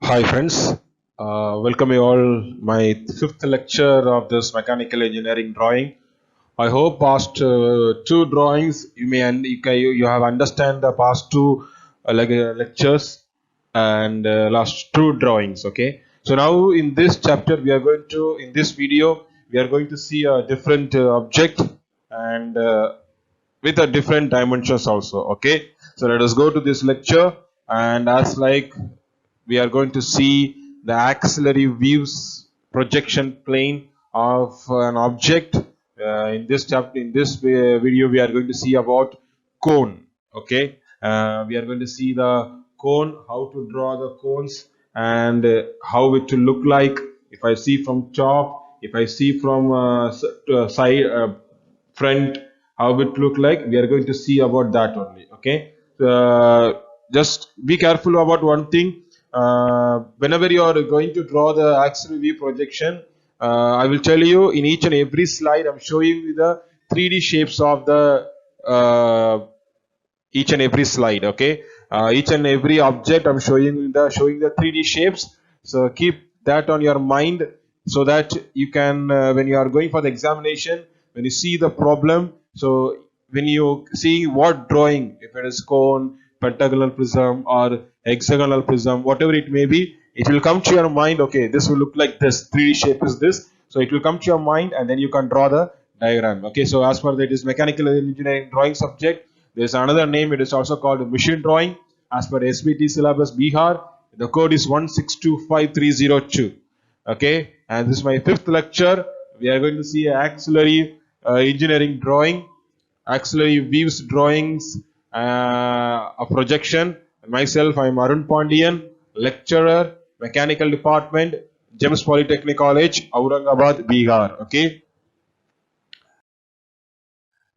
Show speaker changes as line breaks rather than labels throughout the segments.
Hi friends, welcome you all my fifth lecture of this mechanical engineering drawing. I hope past two drawings you have understand the past two lectures and last two drawings. Okay, so now in this chapter we are going to in this video we are going to see a different object and with a different dimensions also. Okay, so let us go to this lecture and as like we are going to see the axillary views projection plane of an object. In this chapter, in this video, we are going to see about cone. Okay, we are going to see the cone, how to draw the cones, and how it will look like. If I see from top, if I see from side, front, how it look like. We are going to see about that only. Okay, just be careful about one thing. Whenever you are going to draw the axillary view projection, I will tell you in each and every slide I'm showing you the 3D shapes of the each and every slide. Okay, each and every object I'm showing the 3D shapes. So keep that on your mind so that you can when you are going for the examination, when you see the problem, so when you see what drawing, if it is cone, pentagonal prism or hexagonal prism, whatever it may be, it will come to your mind. Okay, this will look like this, 3D shape is this, so it will come to your mind and then you can draw the diagram. Okay, so as per that is mechanical engineering drawing subject, there is another name, it is also called machine drawing. As per SBT syllabus Bihar, the code is 1625302. Okay, and this is my fifth lecture. We are going to see axillary engineering drawing, axillary views drawings, a projection. Myself, I am Arun Pandian, lecturer, mechanical department, GEMS Polytechnic College, Aurangabad, Bihar. Okay.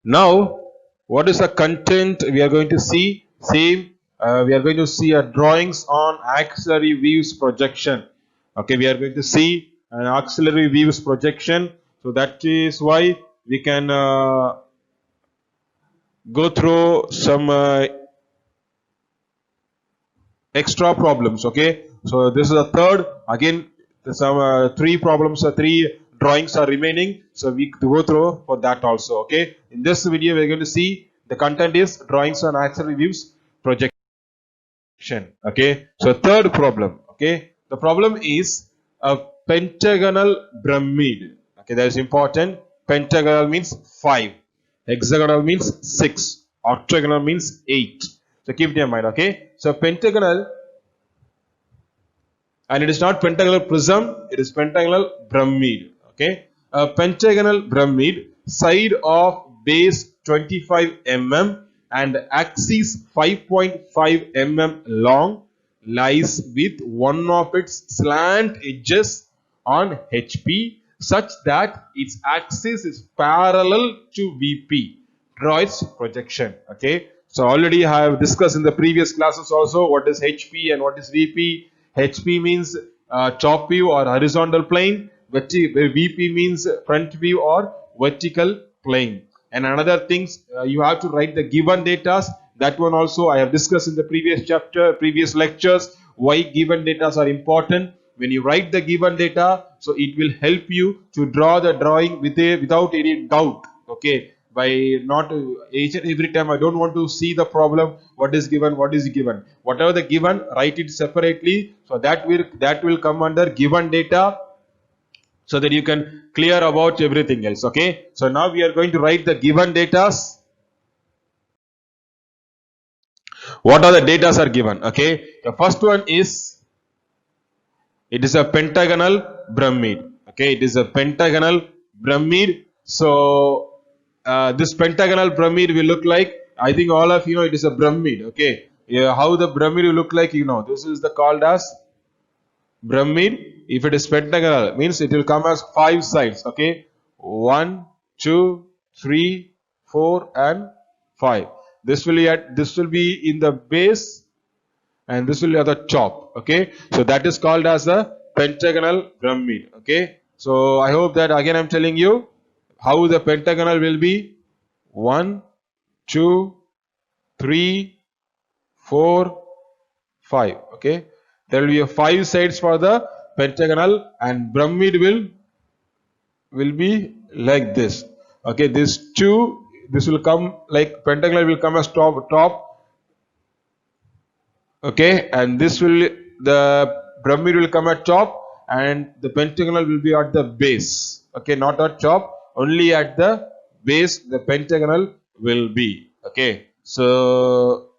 Now, what is the content we are going to see? Same, we are going to see a drawings on axillary views projection. Okay, we are going to see an axillary views projection. So that is why we can go through some extra problems. Okay, so this is the third. Again, some three problems, three drawings are remaining. So we go through for that also. Okay, in this video we're going to see the content is drawings on axillary views projection. Okay, so third problem. Okay, the problem is a pentagonal pyramid. Okay, that is important. Pentagonal means 5, hexagonal means 6, octagonal means 8. So keep it in mind. Okay, so pentagonal, and it is not pentagonal prism, it is pentagonal pyramid. Okay, a pentagonal pyramid, side of base 25 mm and axis 5.5 mm long, lies with one of its slant edges on HP such that its axis is parallel to VP. Draw its projection. Okay, so already I have discussed in the previous classes also what is HP and what is VP. HP means top view or horizontal plane. VP means front view or vertical plane. And another things, you have to write the given data. That one also I have discussed in the previous chapter, previous lectures. Why given data are important? When you write the given data, so it will help you to draw the drawing without any doubt. Okay, by not each and every time I don't want to see the problem, what is given, what is given, whatever the given, write it separately, so that will come under given data, so that you can clear about everything else. Okay, so now we are going to write the given data. What are the data are given? Okay, the first one is, it is a pentagonal pyramid. Okay, it is a pentagonal pyramid. So this pentagonal pyramid will look like, I think all of you know it is a pyramid. Okay, yeah, how the pyramid will look like, you know, this is the called as pyramid. If it is pentagonal, means it will come as 5 sides. Okay, 1, 2, 3, 4 and 5. This will be in the base and this will be at the top. Okay, so that is called as a pentagonal pyramid. Okay, so I hope that again I'm telling you how the pentagonal will be: 1, 2, 3, 4, 5. Okay, There will be a 5 sides for the pentagonal, and pyramid will be like this. Okay, this will come like pentagonal will come as top. Okay, and this will the pyramid will come at top, and the pentagonal will be at the base. Okay, not at top, only at the base the pentagonal will be. Okay, so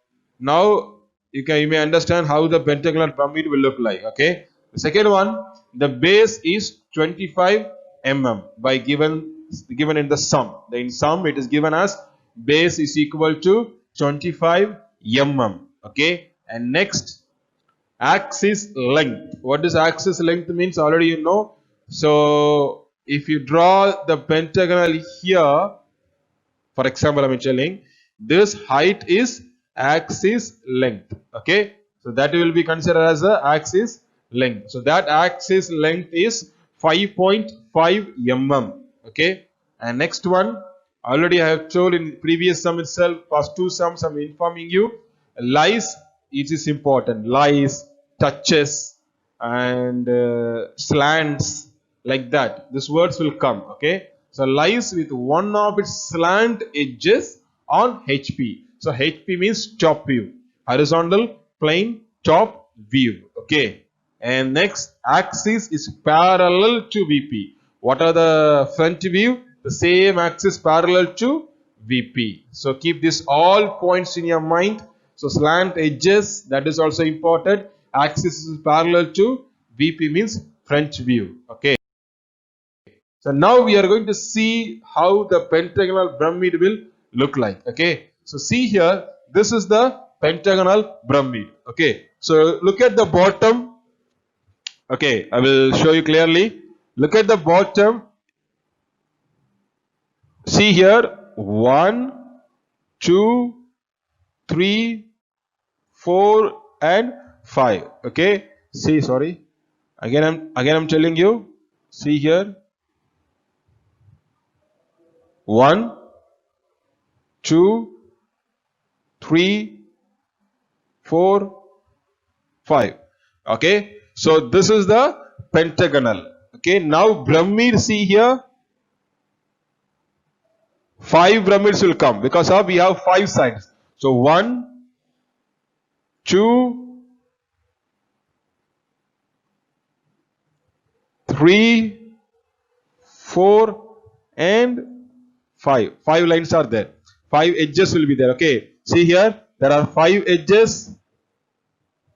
now you may understand how the pentagonal pyramid will look like. Okay, the second one, the base is 25 mm by given in the sum. In sum it is given as base is equal to 25 mm. Okay, and next, axis length. What does axis length means? Already you know. So if you draw the pentagonal here, for example, I'm telling this height is axis length. Okay, so that will be considered as the axis length. So that axis length is 5.5 mm. Okay, and next one, already I have told in previous sum itself, past two sums I'm informing you, lies, it is important. Lies, touches, and slants, like that. These words will come. Okay, so lies with one of its slant edges on HP. So HP means top view, horizontal plane top view. Okay, and next, axis is parallel to VP. What are the front view? The same axis parallel to VP. So keep this all points in your mind. So slant edges, that is also important. Axis is parallel to VP means front view. Okay. So now we are going to see how the pentagonal pyramid will look like. Okay. So see here, this is the pentagonal pyramid. Okay. So look at the bottom. Okay, I will show you clearly. Look at the bottom. See here, 1, 2, 3, 4 and 5. Okay, see, sorry, again I'm telling you, see here, 1, 2, 3, 4, 5. Okay, so this is the pentagonal. Okay, now pyramid, see here, 5 pyramids will come because of we have 5 sides. So 1, 2, 3, 4 and 5. 5 lines are there. 5 edges will be there. Okay. See here, there are 5 edges.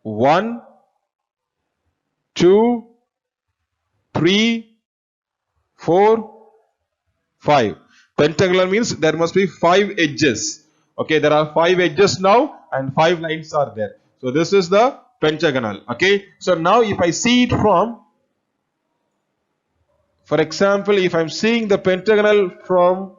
1, 2, 3, 4, 5. Pentagonal means there must be 5 edges. Okay, there are 5 edges now and 5 lines are there. So this is the pentagonal. Okay, so now if I see it from, for example, if I'm seeing the pentagonal from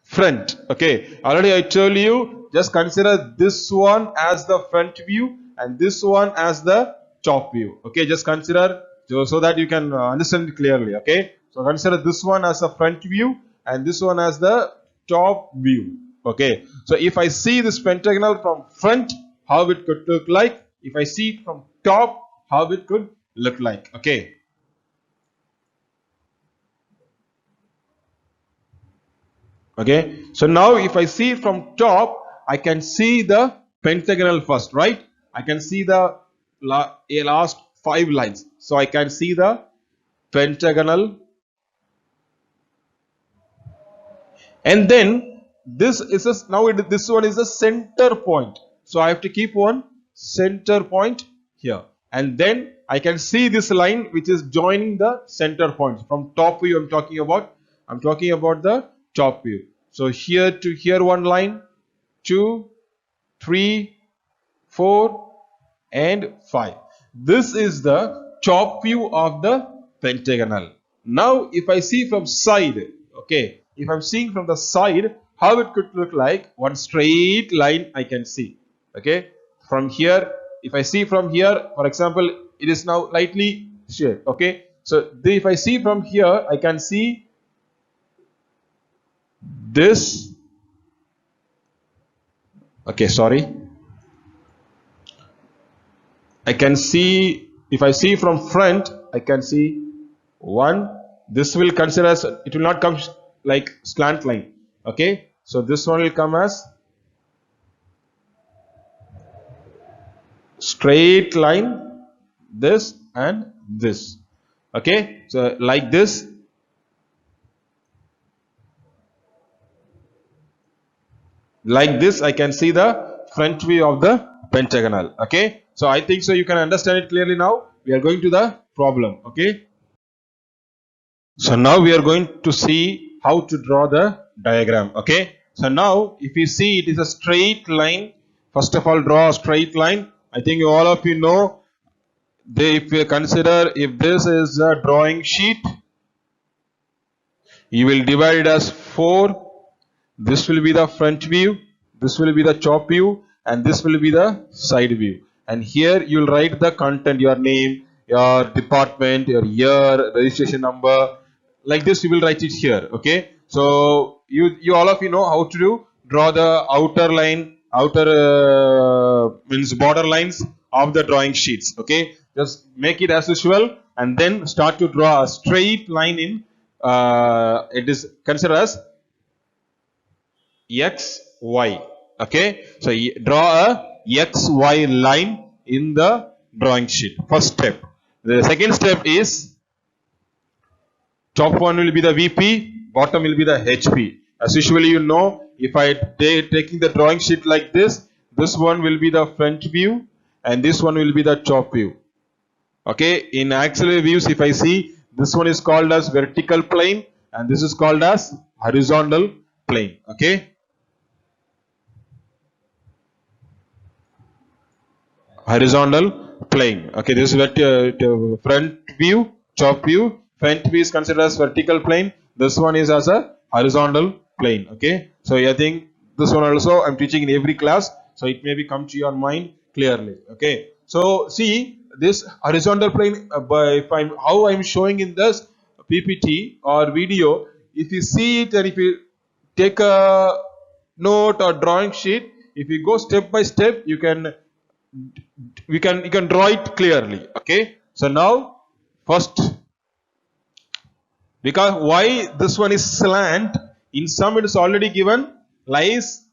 front, okay, already I told you, just consider this one as the front view and this one as the top view. Okay, just consider so that you can understand it clearly. Okay, so consider this one as a front view and this one as the top view. Okay, so if I see this pentagonal from front, how it could look like. If I see it from top, how it could look like. Okay, okay, so now if I see it from top, I can see the pentagonal first, right? I can see the last 5 lines. So I can see the pentagonal, and then this is this one is the center point. So I have to keep one center point here, and then I can see this line which is joining the center points. From top view I'm talking about the top view. So here to here one line, 2, 3, 4 and 5. This is the top view of the pentagonal. Now if I see from side, okay, if I'm seeing from the side, how it could look like, one straight line I can see. Okay, from here, if I see from here, for example, it is now lightly shaded. Okay, so if I see from here, I can see this. Okay, sorry, I can see, if I see from front, I can see 1. This will consider as, it will not come like slant line. Okay, so this one will come as straight line, this and this. Okay, so like this. Like this, I can see the front view of the pentagonal. Okay, so I think so you can understand it clearly now. We are going to the problem. Okay, so now we are going to see how to draw the diagram. Okay, so now if you see, it is a straight line. First of all, draw a straight line. I think all of you know, if you consider, if this is a drawing sheet, you will divide it as 4. This will be the front view, this will be the top view, and this will be the side view. And here you will write the content, your name, your department, your year, registration number. Like this you will write it here. Okay, so you all of you know how to do, draw the outer line, means border lines of the drawing sheets. Okay, just make it as usual and then start to draw a straight line in, it is considered as X, Y. Okay, so draw a XY line in the drawing sheet. First step. The second step is, top one will be the VP, bottom will be the HP. As usually you know, if I taking the drawing sheet like this one will be the front view and this one will be the top view. Okay, in auxiliary views, if I see, this one is called as vertical plane and this is called as horizontal plane. Okay, horizontal plane. Okay, this is front view, top view. Front view is considered as vertical plane. This one is as a horizontal plane. Okay, so I think this one also I'm teaching in every class, so it may be come to your mind clearly. Okay, so see this horizontal plane, how I'm showing in this PPT or video. If you see it and if you take a note or drawing sheet, if you go step by step, you can draw it clearly. Okay, so now first, because why this one is slant, in some it is already given lies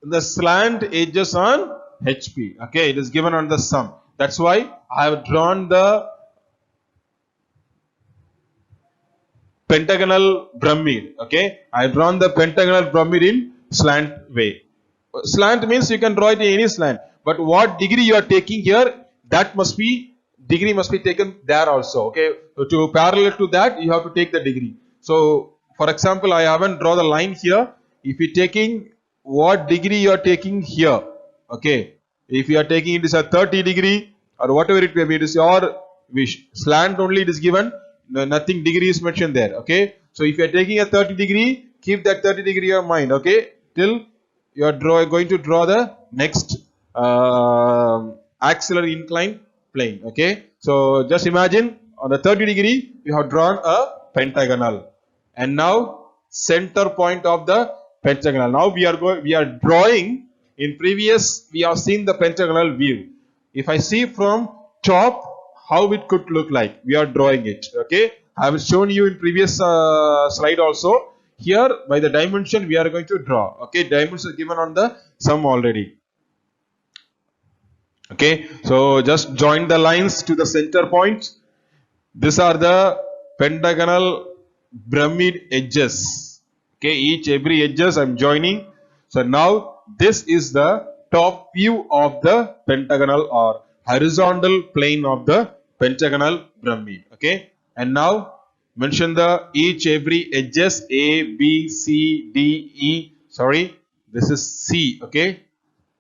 the slant edges on HP. Okay, it is given on the sum. That's why I have drawn the pentagonal pyramid. Okay, I have drawn the pentagonal pyramid in slant way. Slant means you can draw it in any slant, but what degree you are taking here, that must be, degree must be taken there also. Okay, so to parallel to that you have to take the degree. So for example, I haven't drawn the line here. If you taking, what degree you are taking here. Okay, if you are taking it is a 30 degree or whatever it may be, it is your wish. Slant only it is given, nothing degree is mentioned there. Okay, so if you are taking a 30 degree, keep that 30 degree in your mind. Okay, till you are going to draw the next axillary inclined plane. Okay, so just imagine on the 30 degree you have drawn a pentagonal, and now center point of the pentagonal. Now we are drawing. In previous we have seen the pentagonal view. If I see from top how it could look like, we are drawing it. Okay, I have shown you in previous slide also. Here by the dimension we are going to draw. Okay, dimensions are given on the sum already. Okay, so just join the lines to the center point. These are the pentagonal pyramid edges. Okay, every edges I am joining. So now this is the top view of the pentagonal or horizontal plane of the pentagonal pyramid. Okay, and now mention the every edges A, B, C, D, E. Sorry, this is C. Okay,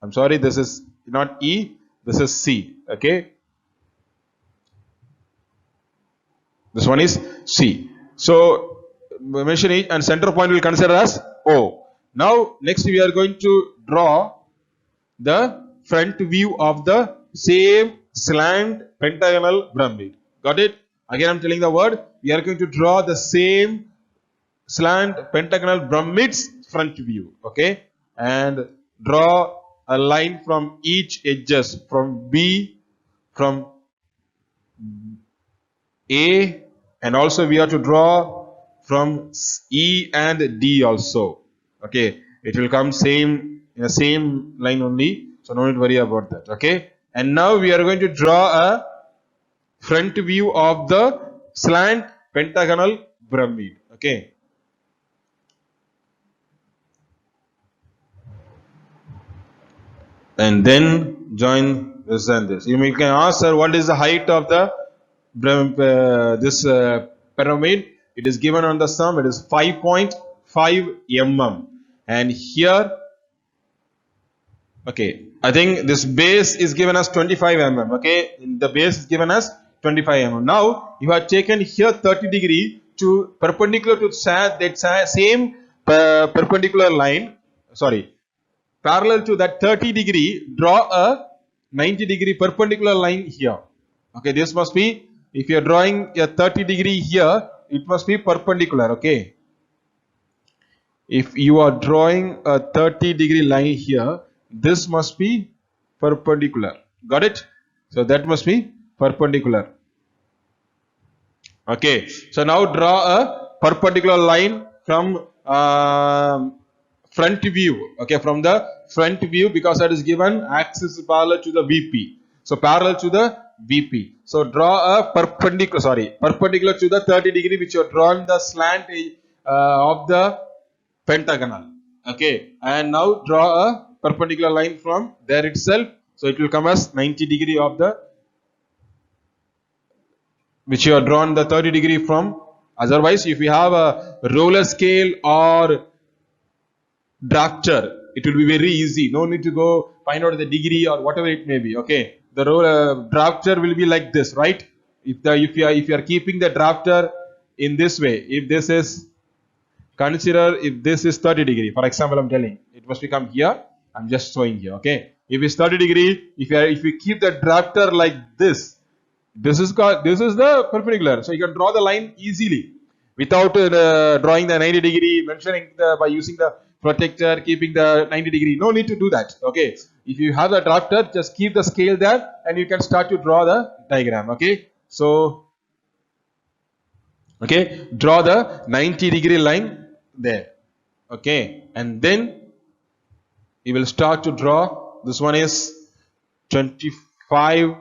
I'm sorry, this is not E, this is C. Okay, this one is C. So mention it, and center point will consider as O. Now next we are going to draw the front view of the same slant pentagonal pyramid. Got it? Again I am telling the word. We are going to draw the same slant pentagonal pyramid's front view. Okay, and draw a line from each edges from B from A, and also we have to draw from E and D also. Okay, it will come same in the same line only, so no need to worry about that. Okay, and now we are going to draw a front view of the slant pentagonal pyramid. Okay, and then join this and this. You can ask, sir, what is the height of the this pyramid? It is given on the sum. It is 5.5 mm, and here, okay, I think this base is given as 25 mm. Okay, the base is given as 25 mm. Now you have taken here 30 degree to perpendicular to that same perpendicular line. Sorry, parallel to that 30 degree, draw a 90 degree perpendicular line here. Okay, this must be, if you are drawing a 30 degree here, it must be perpendicular. Okay, if you are drawing a 30 degree line here, this must be perpendicular. Got it? So that must be perpendicular. Okay, so now draw a perpendicular line from front view. Okay, from the front view, because that is given axis parallel to the VP. So parallel to the VP. So draw a perpendicular to the 30 degree which you have drawn the slant of the pentagonal. Okay, and now draw a perpendicular line from there itself. So it will come as 90 degree of the which you have drawn the 30 degree from. Otherwise, if you have a roller scale or drafter, it will be very easy. No need to go find out the degree or whatever it may be. Okay, the drafter will be like this, right? If you are keeping the drafter in this way, if this is, consider if this is 30 degree, for example, I'm telling it must become here. I'm just showing here. Okay, if it's 30 degree, if you keep the drafter like this, this is the perpendicular. So you can draw the line easily without drawing the 90 degree, mentioning by using the protector, keeping the 90 degree. No need to do that. Okay, if you have the drafter, just keep the scale there and you can start to draw the diagram. Okay, so okay, draw the 90 degree line there. Okay, and then you will start to draw. This one is 25,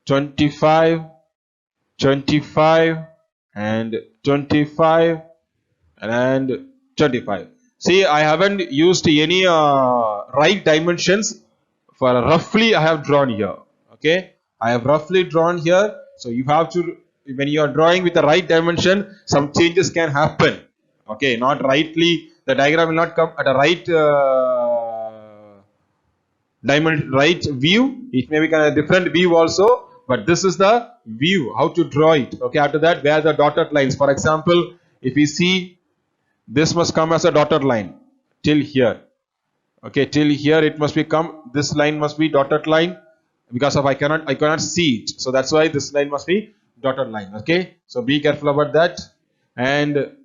25, 25, and 25, and 25. See, I haven't used any right dimensions. For roughly I have drawn here. Okay, I have roughly drawn here. So you have to, when you are drawing with the right dimension, some changes can happen. Okay, not rightly, the diagram will not come at a right right view. It may be kind of different view also, but this is the view how to draw it. Okay, after that, where the dotted lines, for example, if we see, this must come as a dotted line till here. Okay, till here it must become, this line must be dotted line, because of I cannot see it, so that's why this line must be dotted line. Okay, so be careful about that. And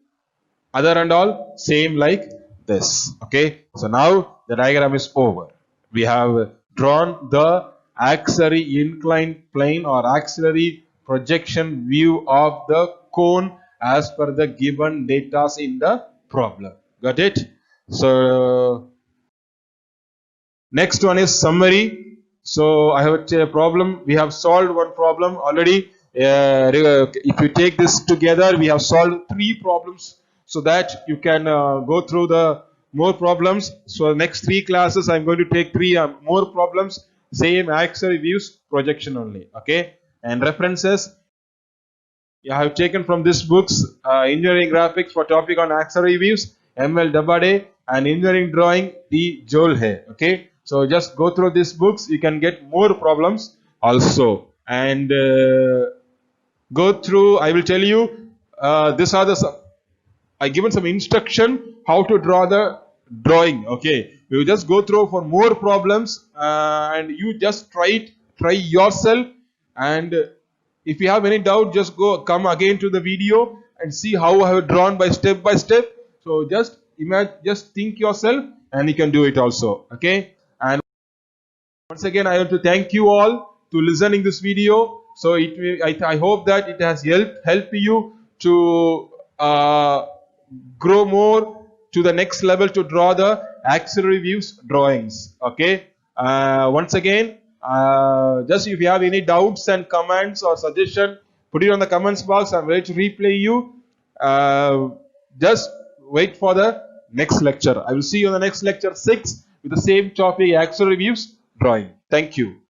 other and all same like this. Okay, so now the diagram is over. We have drawn the axillary inclined plane or axillary projection view of the cone as per the given data in the problem. Got it? So next one is summary. So I have a problem. We have solved one problem already. If you take this together, we have solved 3 problems, so that you can go through the more problems. So next 3 classes I'm going to take 3 more problems, same axillary views, projection only. Okay, and references I have taken from these books: engineering graphics for topic on axillary views, M.L. Dabade, and engineering drawing, D. Joel Hay. Okay, so just go through these books, you can get more problems also. And go through, I will tell you, these are the I given some instruction how to draw the drawing. Okay, you just go through for more problems, and you just try yourself. And if you have any doubt, just come again to the video and see how I have drawn by step. So just imagine, just think yourself, and you can do it also. Okay, and once again I want to thank you all to listening this video. So I hope that it has helped you to grow more to the next level to draw the auxiliary views drawings. Okay. Once again, just if you have any doubts and comments or suggestion, put it on the comments box. I'm ready to replay you. Just wait for the next lecture. I will see you on the next lecture 6 with the same topic, auxiliary views drawing. Thank you.